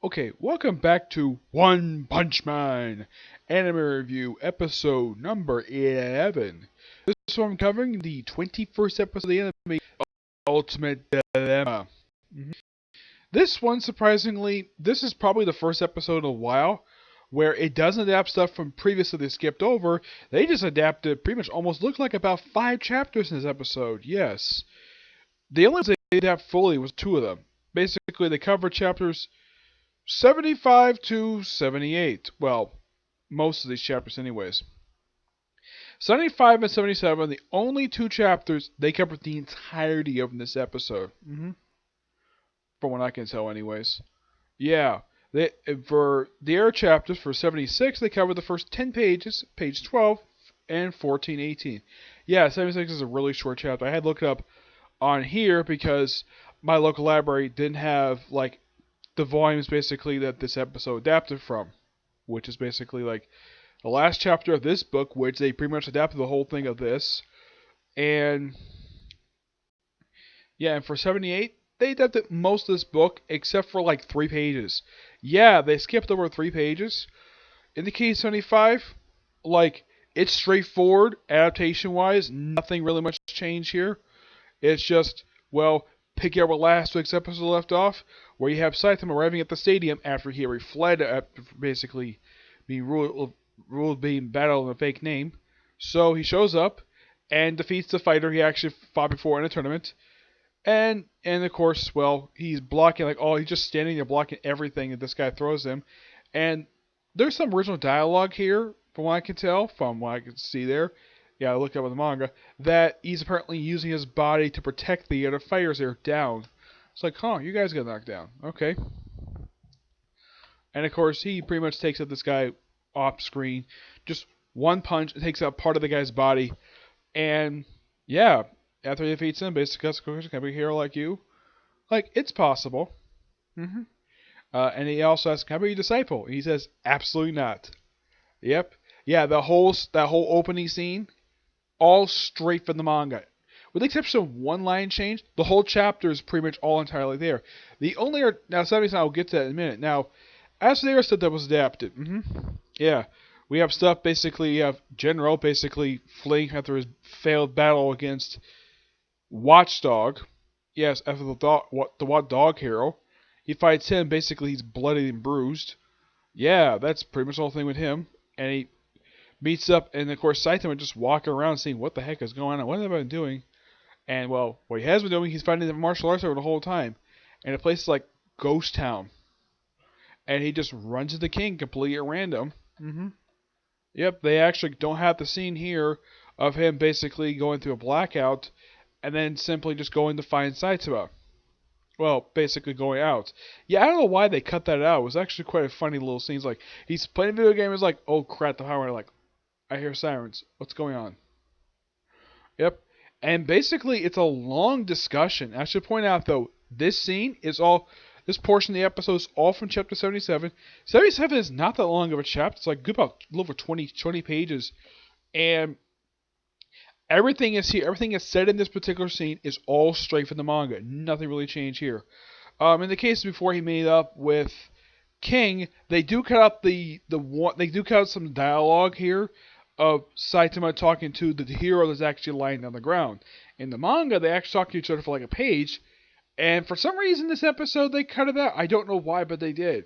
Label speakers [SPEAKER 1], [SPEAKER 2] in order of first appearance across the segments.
[SPEAKER 1] Okay, welcome back to One Punch Man Anime Review, episode number 11. This one I'm covering the 21st episode of the anime, Ultimate Dilemma. Mhm. This one, surprisingly, this is probably the first episode in a while where it doesn't adapt stuff from previously they skipped over. They just adapted pretty much almost looked like about 5 chapters in this episode, yes. The only ones they adapt fully was 2 of them. Basically, they cover chapters 75 to 78. Well, most of these chapters, anyways. 75 and 77, the only 2 chapters they covered the entirety of in this episode. From what I can tell, anyways. Yeah. They, for the air chapters, for 76, they covered the first 10 pages, page 12 and 14, 18. Yeah, 76 is a really short chapter. I had to look it up on here because my local library didn't have, like, the volumes basically that this episode adapted from, which is basically like the last chapter of this book, which they pretty much adapted the whole thing of this. And yeah, and for 78, they adapted most of this book except for like 3 pages. Yeah, they skipped over 3 pages. In the case of 75, like it's straightforward adaptation wise, nothing really much changed here. It's just, well, pick up where last week's episode left off, where you have Saitama arriving at the stadium after he fled after basically being ruled being battled in a fake name. So he shows up and defeats the fighter he actually fought before in a tournament. And of course, well, he's blocking he's just standing there blocking everything that this guy throws him. And there's some original dialogue here, from what I can tell, from what I can see there. Yeah, I looked up in the manga, that he's apparently using his body to protect the other fighters that are down. It's like, huh, you guys got knocked down. Okay. And of course, he pretty much takes out this guy off screen. Just one punch, it takes out part of the guy's body. And yeah, after he defeats him, basically, can I be a hero like you? Like, it's possible. hmm and he also asks, can I be your disciple? And he says, absolutely not. Yep. Yeah, that whole opening scene, all straight from the manga. With the exception of one line change, the whole chapter is pretty much all entirely there. The only now 70s, I'll get to that in a minute. Now, as for the other stuff that was adapted, yeah, we have stuff basically. You have General basically fleeing after his failed battle against Watchdog. Yes, after the dog hero, he fights him. Basically, he's bloodied and bruised. Yeah, that's pretty much the whole thing with him. And he meets up, and of course, Saitama just walking around seeing what the heck is going on. What have I been doing? And well, what he has been doing, he's finding the martial arts over the whole time. And a place like Ghost Town. And he just runs to the king completely at random. Yep, they actually don't have the scene here of him basically going through a blackout and then simply just going to find Saitama. Well, basically going out. Yeah, I don't know why they cut that out. It was actually quite a funny little scene. It's like, he's playing a video game, he's like, oh crap, the power, like, I hear sirens. What's going on? Yep. And basically, it's a long discussion. I should point out, though, this portion of the episode is all from chapter 77. 77 is not that long of a chapter. It's like good about a little over 20 pages. And everything is here. Everything is said in this particular scene is all straight from the manga. Nothing really changed here. In the case before he made up with King, they do cut out they do cut out some dialogue here of Saitama talking to the hero that's actually lying on the ground. In the manga, they actually talk to each other for like a page, and for some reason this episode they cut it out. I don't know why, but they did.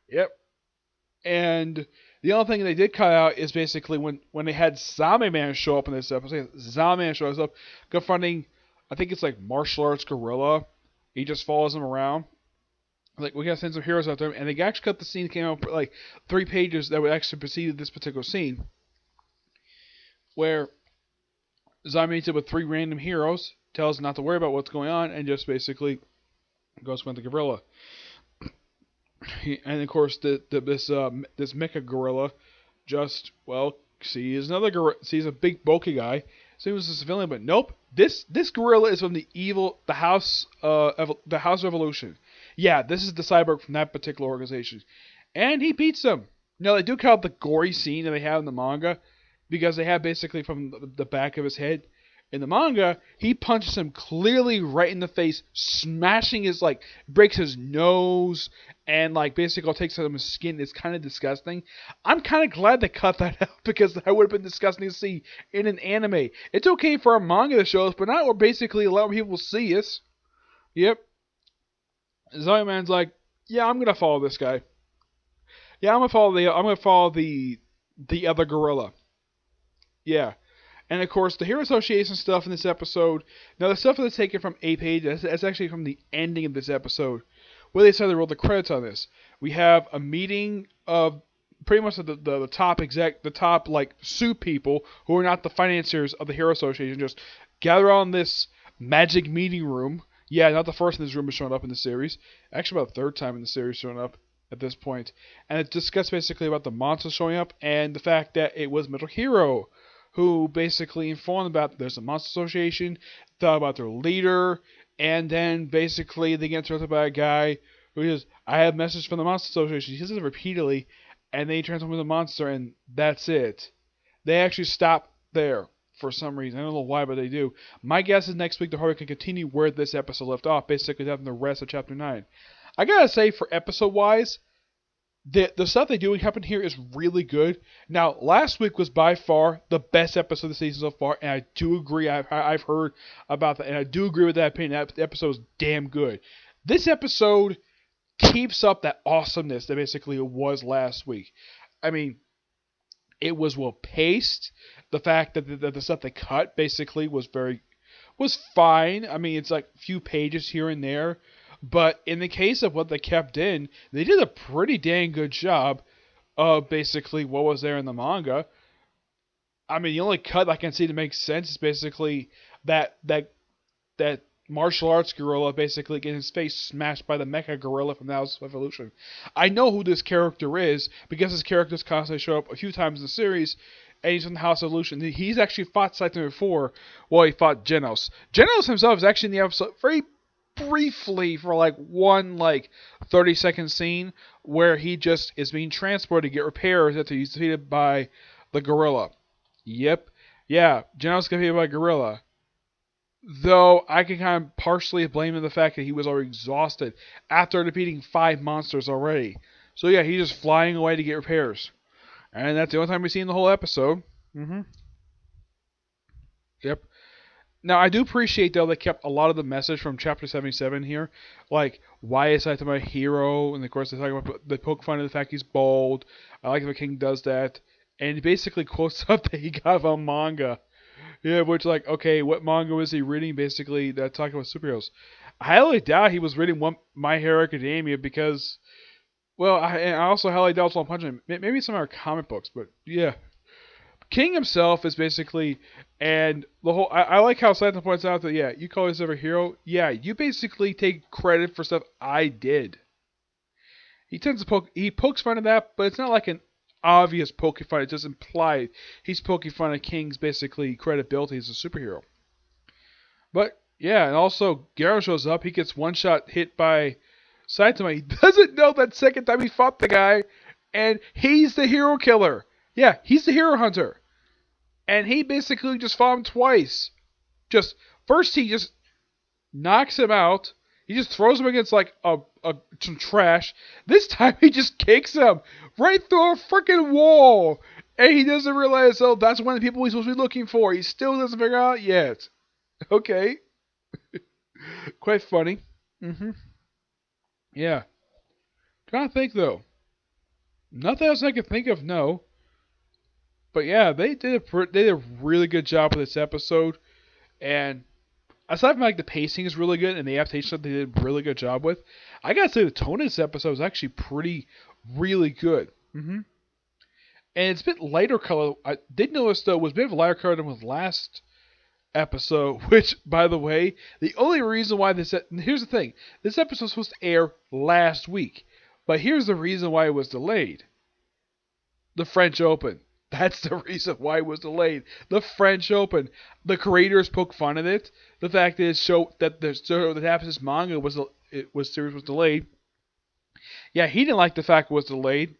[SPEAKER 1] Yep. And the only thing they did cut out is basically when they had Zombie Man show up in this episode. Zombie Man shows up confronting, I think it's like martial arts gorilla. He just follows him around. Like, we gotta send some heroes out there, and they actually cut the scene that came out for like 3 pages that would actually precede this particular scene, where Zombie meets up with 3 random heroes, tells not to worry about what's going on, and just basically goes with the gorilla. And of course, this mecha gorilla just sees a big bulky guy, so he was a civilian, but nope. This gorilla is from the House Revolution. Yeah, this is the cyborg from that particular organization, and he beats them. Now they do cut out the gory scene that they have in the manga because they have basically from the back of his head, In the manga, he punches him clearly right in the face, smashing his, like, breaks his nose, and, like, basically takes out his skin. It's kind of disgusting. I'm kind of glad they cut that out, because that would have been disgusting to see in an anime. It's okay for a manga to show us, but not we're basically allowing people to see us. Yep. Zoe Man's like, yeah, I'm gonna follow this guy. Yeah, I'm gonna follow the other gorilla. Yeah. And of course, the Hero Association stuff in this episode. Now, the stuff that's taken from a page, that's actually from the ending of this episode, where they said they rolled the credits on this. We have a meeting of pretty much the top the top, like, suit people who are not the financiers of the Hero Association, just gather on this magic meeting room. Yeah, not the first in this room has shown up in the series. Actually, about the third time in the series showing up at this point. And it discussed basically about the monsters showing up and the fact that it was Metal Hero who basically informed about there's a monster association, thought about their leader, and then basically they get interrupted by a guy who says, I have a message from the monster association. He says it repeatedly, and then he transforms into a monster, and that's it. They actually stop there for some reason. I don't know why, but they do. My guess is next week the Horror can continue where this episode left off, basically having the rest of Chapter 9. I gotta say, for episode-wise, the stuff they do happen here is really good. Now, last week was by far the best episode of the season so far, and I do agree. I've heard about that, and I do agree with that opinion. That episode is damn good. This episode keeps up that awesomeness that basically it was last week. I mean, it was well paced. The fact that the stuff they cut basically was fine. I mean, it's like a few pages here and there. But in the case of what they kept in, they did a pretty dang good job of basically what was there in the manga. I mean, the only cut I can see to make sense is basically that martial arts gorilla basically getting his face smashed by the mecha gorilla from the House of Evolution. I know who this character is because his characters constantly show up a few times in the series, and he's from the House of Evolution. He's actually fought Saitama before. Well, he fought Genos. Genos himself is actually in the episode very briefly for like one 30-second scene where he just is being transported to get repairs after he's defeated by the gorilla. Yep. Yeah, Genos got defeated by a gorilla. Though I can kind of partially blame him for the fact that he was already exhausted after defeating 5 monsters already. So yeah, he's just flying away to get repairs. And that's the only time we see in the whole episode. Yep. Now, I do appreciate, though, they kept a lot of the message from Chapter 77 here. Like, why is Saitama a hero? And, of course, they talk about, they poke fun of the fact he's bald. I like if a king does that. And he basically quotes up that he got a manga. Yeah, which, like, okay, what manga was he reading, basically, that talking about superheroes? I highly doubt he was reading My Hero Academia because, well, I also highly doubt One Punch Man. Maybe some of our comic books, but, yeah. King himself is basically, and the whole, I like how Saitama points out that, yeah, you call yourself a hero. Yeah, you basically take credit for stuff I did. He tends to he pokes fun at that, but it's not like an obvious poking fun. It's just implied he's poking fun at King's basically credibility as a superhero. But, yeah, and also, Garo shows up, he gets one shot hit by Saitama. He doesn't know that second time he fought the guy, and he's the hero killer. Yeah, he's the hero hunter. And he basically just fought him twice. First he just knocks him out. He just throws him against like some trash. This time he just kicks him right through a freaking wall. And he doesn't realize, oh, that's one of the people he's supposed to be looking for. He still doesn't figure out yet. Okay. Quite funny. Yeah. Trying to think though. Nothing else I can think of, no. But yeah, they did a really good job with this episode, and aside from like the pacing is really good and the adaptation they did a really good job with, I gotta say the tone of this episode is actually really good. And it's a bit lighter color. I did notice though it was a bit of a lighter color than with last episode, which by the way, the only reason why here's the thing, this episode was supposed to air last week, but here's the reason why it was delayed: the French Open. That's the reason why it was delayed. The French Open. The creators poke fun at it. The fact is, that this manga series was delayed. Yeah, he didn't like the fact it was delayed.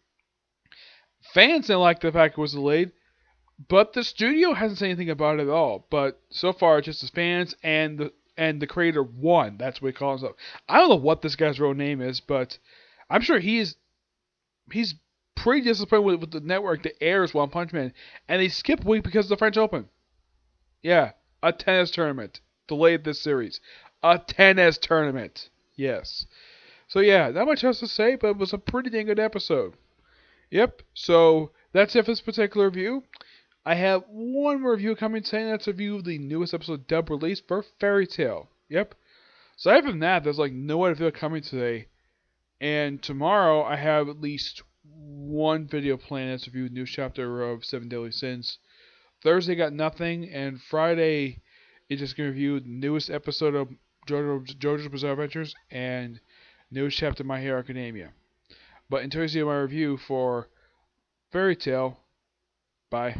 [SPEAKER 1] Fans didn't like the fact it was delayed. But the studio hasn't said anything about it at all. But so far, it's just the fans and the creator one. That's what he calls himself. I don't know what this guy's real name is, but I'm sure he's pretty disappointed with the network that airs One Punch Man, and they skipped a week because of the French Open. Yeah, a tennis tournament delayed this series. A tennis tournament. Yes. So yeah, not much else to say, but it was a pretty dang good episode. Yep. So that's it for this particular review. I have one more review coming today, and that's a review of the newest episode dub release for Fairy Tail. Yep. So other than that, there's like no other video coming today. And tomorrow I have at least one video planned as a review new chapter of Seven Deadly Sins. Thursday got nothing, and Friday is just gonna review the newest episode of JoJo's Bizarre Adventures and newest chapter of My Hero Academia. But until you see my review for Fairy Tail, bye.